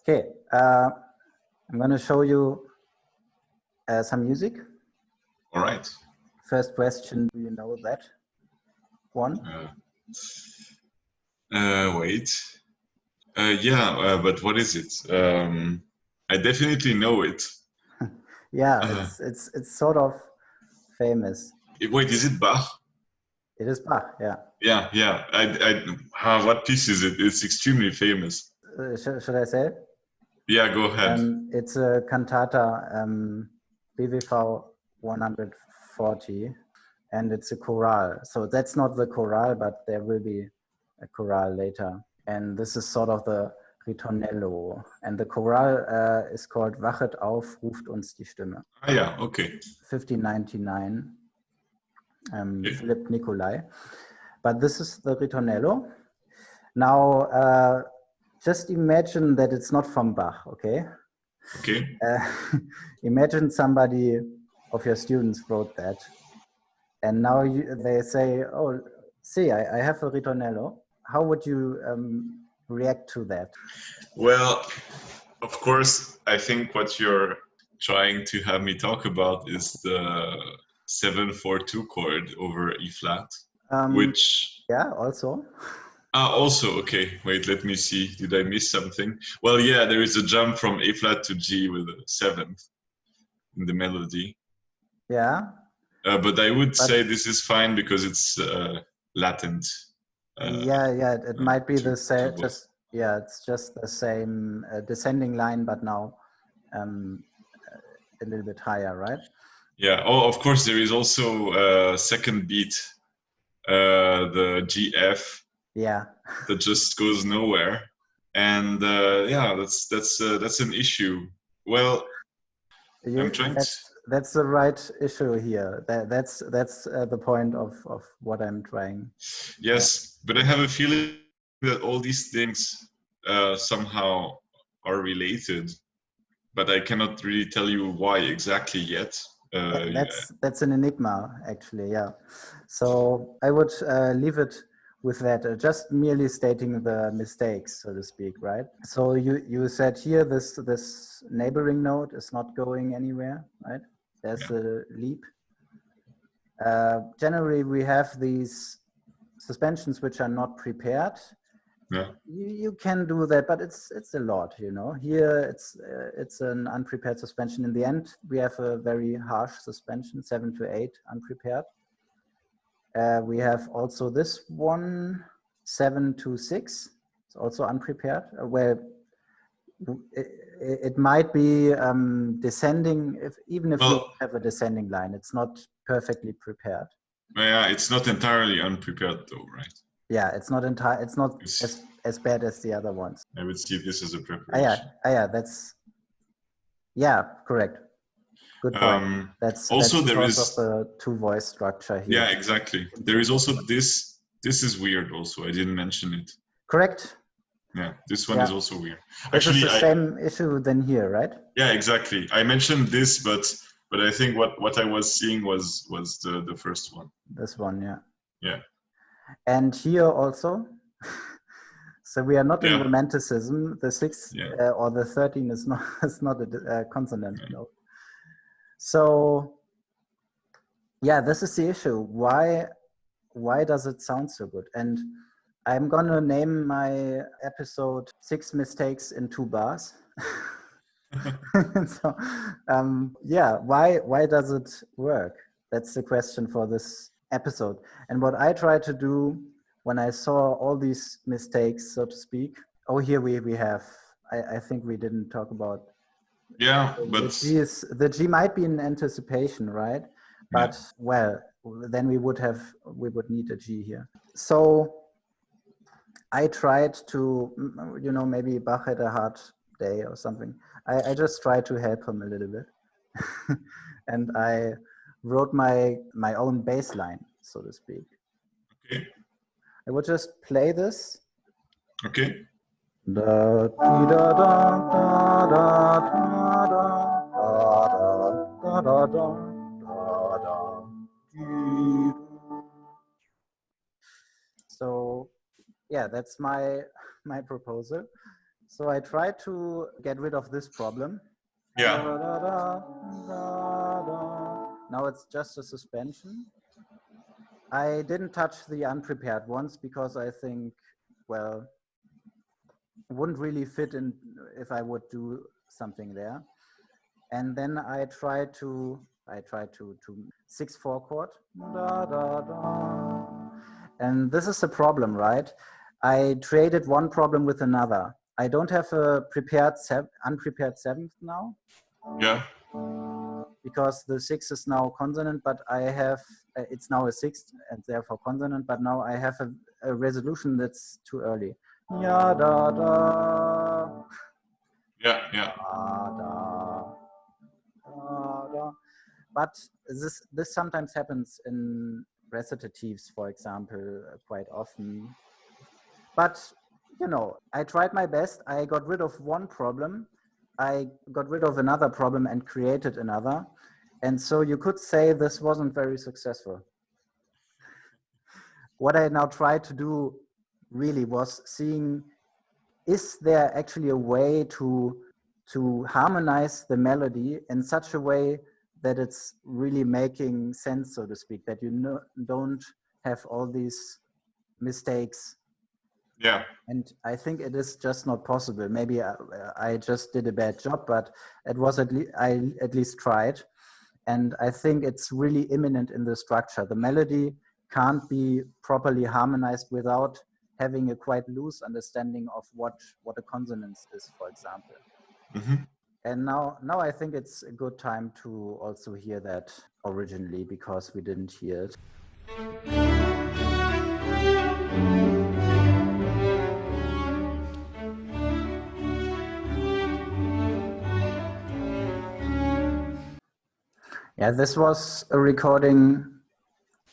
Okay, I'm going to show you some music. All right. First question, do you know that one? Wait. But what is it? I definitely know it. Yeah, it's sort of famous. Wait, is it Bach? It is Bach, yeah. Yeah. What piece is it? It's extremely famous. Should I say it? Yeah, go ahead. It's a cantata, BWV 140, and it's a chorale. So that's not the chorale, but there will be a chorale later. And this is sort of the ritornello. And the chorale is called Wachet auf, ruft uns die Stimme. Ah, yeah, okay. 1599, Okay. Philipp Nicolai. But this is the ritornello. Now, just imagine that it's not from Bach, okay? Okay. Imagine somebody of your students wrote that. And now they say, oh, see, I have a ritornello. How would you react to that? Well, of course, I think what you're trying to have me talk about is the 7/4/2 chord over E flat, which... Yeah, also. Also, okay. Wait, let me see. Did I miss something? Well, yeah, there is a jump from A flat to G with a seventh in the melody. Yeah. But I would say this is fine because it's latent. It might be the same. It's just the same descending line, but now a little bit higher, right? Yeah. Oh, of course, there is also a second beat, the GF. Yeah. That just goes nowhere, and that's an issue. Well, I'm trying that's the right issue here. That's the point of what I'm trying. Yes, but I have a feeling that all these things somehow are related, but I cannot really tell you why exactly yet. That's an enigma, actually. Yeah. So I would leave it with that, just merely stating the mistakes, so to speak, right? So you said here this neighboring note is not going anywhere, right? There's a leap. Generally, we have these suspensions which are not prepared. Yeah. You can do that, but it's a lot, you know. Here it's an unprepared suspension. In the end, we have a very harsh suspension, 7 to 8 unprepared. We have also this one, 7 to 6. It's also unprepared, where it might be descending. Even if you have a descending line, it's not perfectly prepared. Yeah, it's not entirely unprepared though, right? Yeah, it's not entire. It's not as bad as the other ones. I would see this as a preparation. Correct. Good point. That's because of the two-voice structure here. Yeah, exactly. There is also this. This is weird. Also, I didn't mention it. Correct. Yeah, this one is also weird. Actually, it's the same issue than here, right? Yeah, exactly. I mentioned this, but I think what I was seeing was the first one. This one, yeah. Yeah. And here also, so we are not in romanticism. The 6 or the 13 is not a consonant note. So, yeah, this is the issue. Why does it sound so good? And I'm gonna name my episode 6 mistakes in 2 bars. So, why does it work? That's the question for this episode. And what I try to do when I saw all these mistakes, so to speak. Oh, here we have. I think we didn't talk about. Yeah, but the G might be in anticipation, right? But well, then we would need a G here. So I tried to, maybe Bach had a hard day or something. I just tried to help him a little bit, and I wrote my own bass line, so to speak. Okay. I would just play this. Okay. Da da da da da da da da. So yeah, that's my proposal. So I try to get rid of this problem. Yeah. Now it's just a suspension. I didn't touch the unprepared ones because I think, well, it wouldn't really fit in if I would do something there. And then I try to 6/4 chord. And this is the problem, right? I traded one problem with another. I don't have a unprepared seventh now. Yeah. Because the 6 is now consonant, but I have, it's now a 6th and therefore consonant, but now I have a resolution that's too early. Ya, da, da. Yeah, yeah. Da, da, da, da. But this sometimes happens in recitatives, for example, quite often. But, you know, I tried my best. I got rid of one problem. I got rid of another problem and created another. And so you could say this wasn't very successful. What I now tried to do really was seeing, is there actually a way to harmonize the melody in such a way that it's really making sense, so to speak, that you don't have all these mistakes. Yeah. And I think it is just not possible. Maybe I just did a bad job, but it was I at least tried. And I think it's really imminent in the structure. The melody can't be properly harmonized without having a quite loose understanding of what a consonance is, for example. Mm-hmm. And now I think it's a good time to also hear that originally, because we didn't hear it. Yeah, this was a recording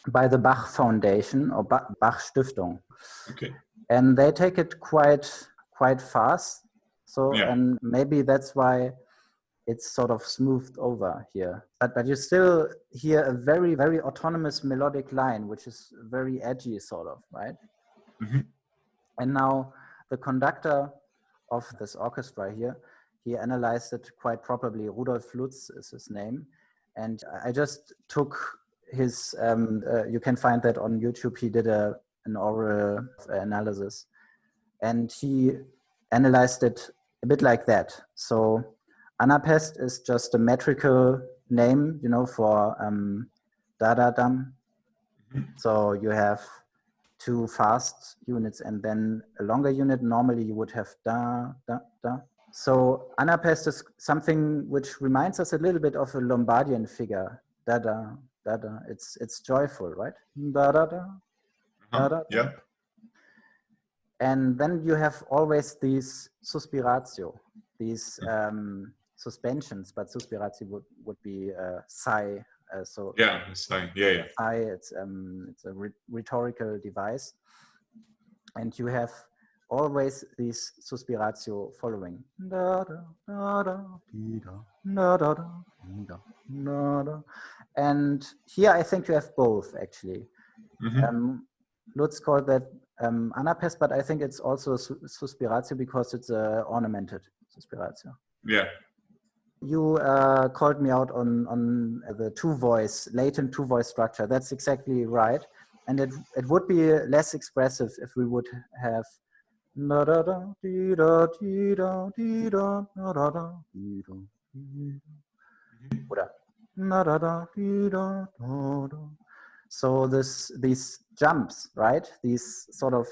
by the Bach Foundation or Bach Stiftung. Okay. And they take it quite fast. So, yeah. And maybe that's why it's sort of smoothed over here. But you still hear a very, very autonomous melodic line, which is very edgy, sort of, right? Mm-hmm. And now the conductor of this orchestra here, he analyzed it quite properly. Rudolf Lutz is his name. And I just took his, you can find that on YouTube. He did an oral analysis. And he analyzed it a bit like that. So Anapest is just a metrical name, you know, for da-da-dum. Mm-hmm. So you have 2 fast units and then a longer unit. Normally you would have da-da-da. So Anapest is something which reminds us a little bit of a Lombardian figure. Da-da, da-da. It's joyful, right? Da-da-da. Da-da. Yeah. And then you have always these suspiratio, these suspensions, but suspiratio would be sigh. So yeah, sigh. Yeah. Sigh. It's a rhetorical device, and you have always these suspiratio following. And here I think you have both, actually. Mm-hmm. Lutz called that Anapest, but I think it's also suspiratio because it's ornamented suspiratio. Yeah. You called me out on the latent 2-voice structure. That's exactly right. And it would be less expressive if we would have so these jumps, right? These sort of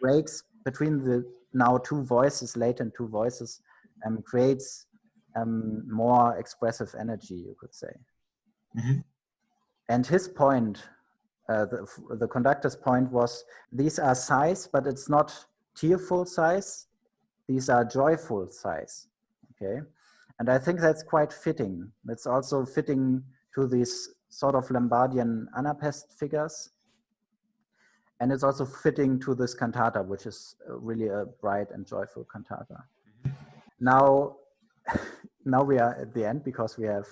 breaks between the now 2 voices, latent 2 voices, creates more expressive energy, you could say. Mm-hmm. And his point, the conductor's point was, these are sighs, but it's not tearful sighs. These are joyful sighs, okay? And I think that's quite fitting. It's also fitting to these sort of Lombardian Anapest figures. And it's also fitting to this cantata, which is really a bright and joyful cantata. Mm-hmm. Now we are at the end because we have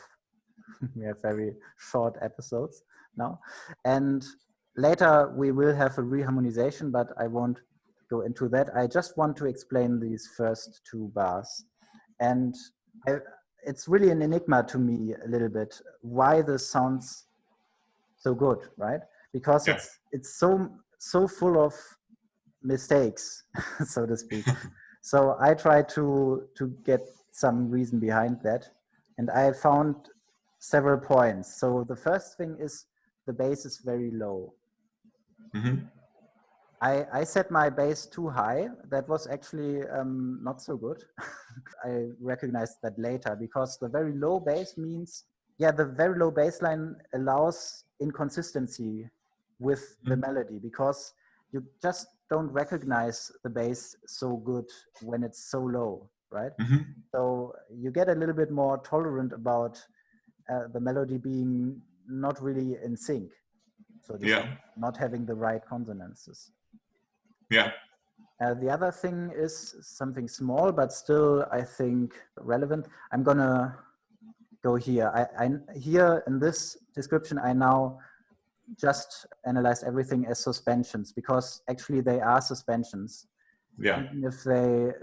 very short episodes now. And later we will have a reharmonization, but I won't go into that. I just want to explain these first two bars. And it's really an enigma to me a little bit why this sounds so good, right? Because it's so full of mistakes, so to speak. So I try to get some reason behind that, and I found several points. So the first thing is the bass is very low. Mm-hmm. I set my bass too high. That was actually not so good. I recognized that later, because the very low bass means, the very low bass line allows inconsistency with the melody, because you just don't recognize the bass so good when it's so low, right? Mm-hmm. So you get a little bit more tolerant about the melody being not really in sync. So not having the right consonances. Yeah. The other thing is something small, but still, I think, relevant. I'm gonna go here. I here in this description, I now just analyze everything as suspensions, because actually they are suspensions. Yeah. Even if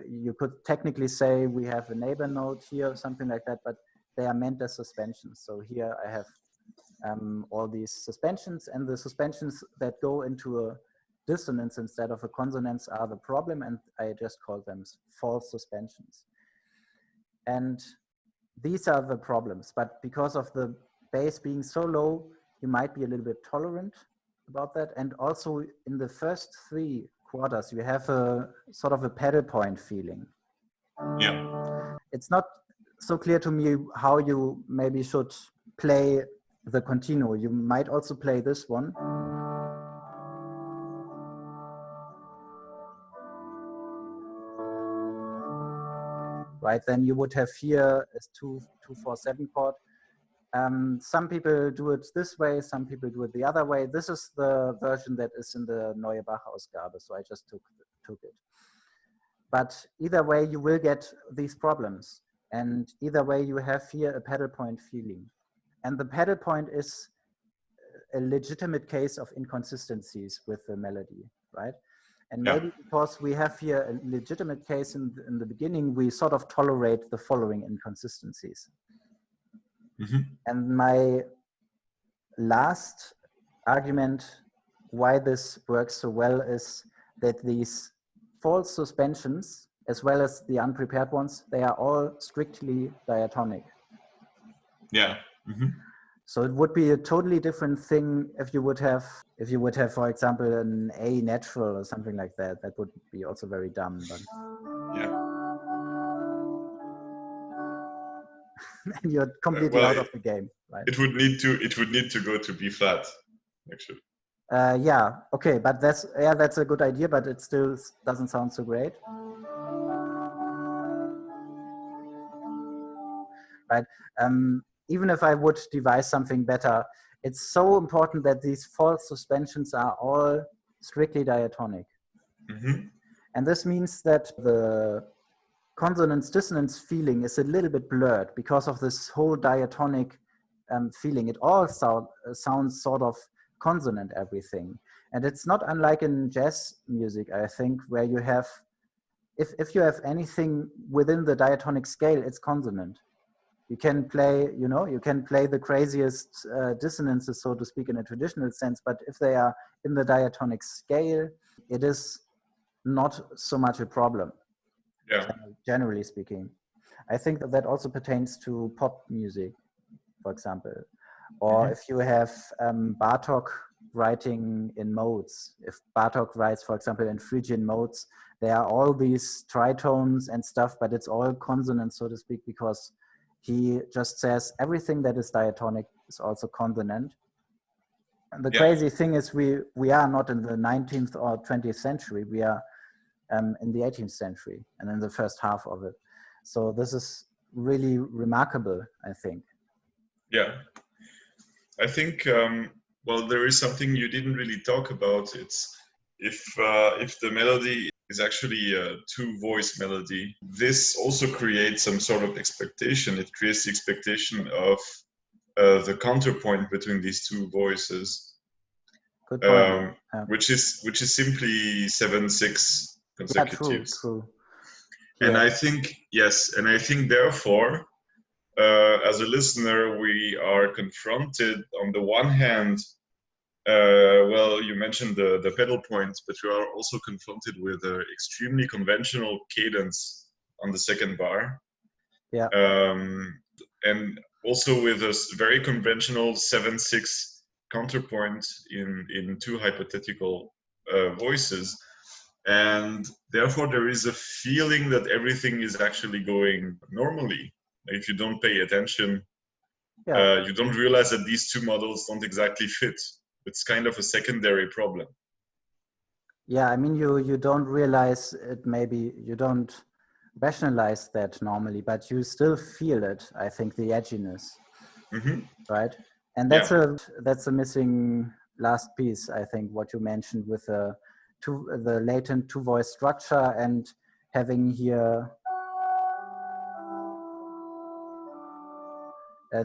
you could technically say we have a neighbor note here or something like that, but they are meant as suspensions. So here I have all these suspensions, and the suspensions that go into a dissonance instead of a consonance are the problem, and I just call them false suspensions. And these are the problems, but because of the bass being so low, you might be a little bit tolerant about that. And also in the first three quarters, you have a sort of a pedal point feeling. Yeah. It's not so clear to me how you maybe should play the continuo. You might also play this one. Right, then you would have here a 2-4-7 chord. Some people do it this way, some people do it the other way. This is the version that is in the Neue Bach Ausgabe, so I just took it. But either way, you will get these problems. And either way, you have here a pedal point feeling. And the pedal point is a legitimate case of inconsistencies with the melody, right? And maybe because we have here a legitimate case in the beginning, we sort of tolerate the following inconsistencies. Mm-hmm. And my last argument why this works so well is that these false suspensions, as well as the unprepared ones, they are all strictly diatonic. Yeah. Mm-hmm. So it would be a totally different thing if you would have, for example, an A natural or something like that. That would be also very dumb. But and you're completely out of the game, right? It would need to go to B flat, actually. Yeah. Okay, but that's a good idea, but it still doesn't sound so great. Right. Even if I would devise something better, it's so important that these false suspensions are all strictly diatonic. Mm-hmm. And this means that the consonance dissonance feeling is a little bit blurred because of this whole diatonic feeling. It all sounds sort of consonant, everything. And it's not unlike in jazz music, I think, where you have, if you have anything within the diatonic scale, it's consonant. You can play, you can play the craziest dissonances, so to speak, in a traditional sense, but if they are in the diatonic scale, it is not so much a problem, generally speaking. I think that also pertains to pop music, for example. Or if you have Bartók writing in modes, if Bartók writes, for example, in Phrygian modes, there are all these tritones and stuff, but it's all consonant, so to speak, because he just says everything that is diatonic is also consonant. And the crazy thing is we are not in the 19th or 20th century. We are in the 18th century and in the first half of it. So this is really remarkable, I think. Yeah. I think, well, there is something you didn't really talk about. It's if the melody is actually a two-voice melody, this also creates some sort of expectation. It creates the expectation of the counterpoint between these two voices, Good point. which is simply 7/6 consecutives. Yeah, true. And I think, yes, and I think therefore, as a listener, we are confronted on the one hand, well, you mentioned the pedal points, but you are also confronted with an extremely conventional cadence on the second bar. Yeah. And also with a very conventional 7/6 counterpoint in two hypothetical voices. And therefore there is a feeling that everything is actually going normally. If you don't pay attention, you don't realize that these two models don't exactly fit. It's kind of a secondary problem. Yeah, I mean, you don't realize it, maybe you don't rationalize that normally, but you still feel it, I think, the edginess, right? And that's a missing last piece, I think, what you mentioned with the latent two-voice structure and having here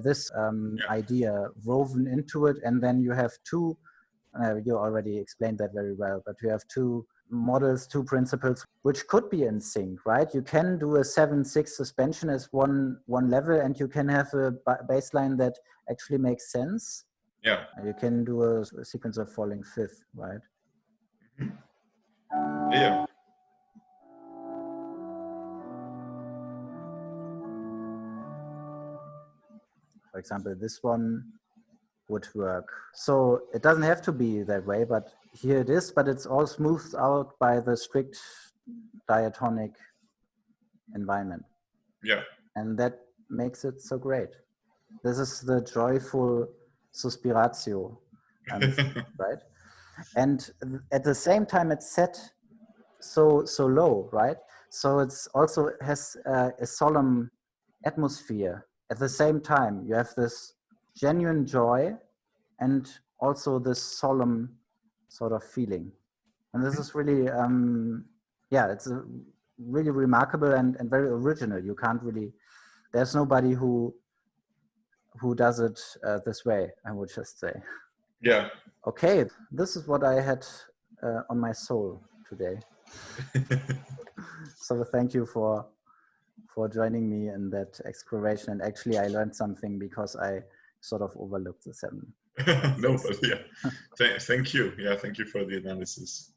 this idea woven into it, and then you have two, you already explained that very well, but you have two models, two principles, which could be in sync, right? You can do a 7/6 suspension as one level, and you can have a bass line that actually makes sense. Yeah. You can do a sequence of falling fifth, right? Yeah. For example, this one would work. So it doesn't have to be that way, but here it is, but it's all smoothed out by the strict diatonic environment. Yeah. And that makes it so great. This is the joyful suspiratio, right? And at the same time, it's set so low, right? So it's also has a solemn atmosphere. At the same time, you have this genuine joy and also this solemn sort of feeling. And this is really, yeah, it's a really remarkable and very original. You can't really, there's nobody who does it this way, I would just say. Yeah. Okay, this is what I had on my soul today. So thank you for joining me in that exploration. And actually, I learned something because I sort of overlooked the 7. No, but yeah. Thank you. Yeah, thank you for the analysis.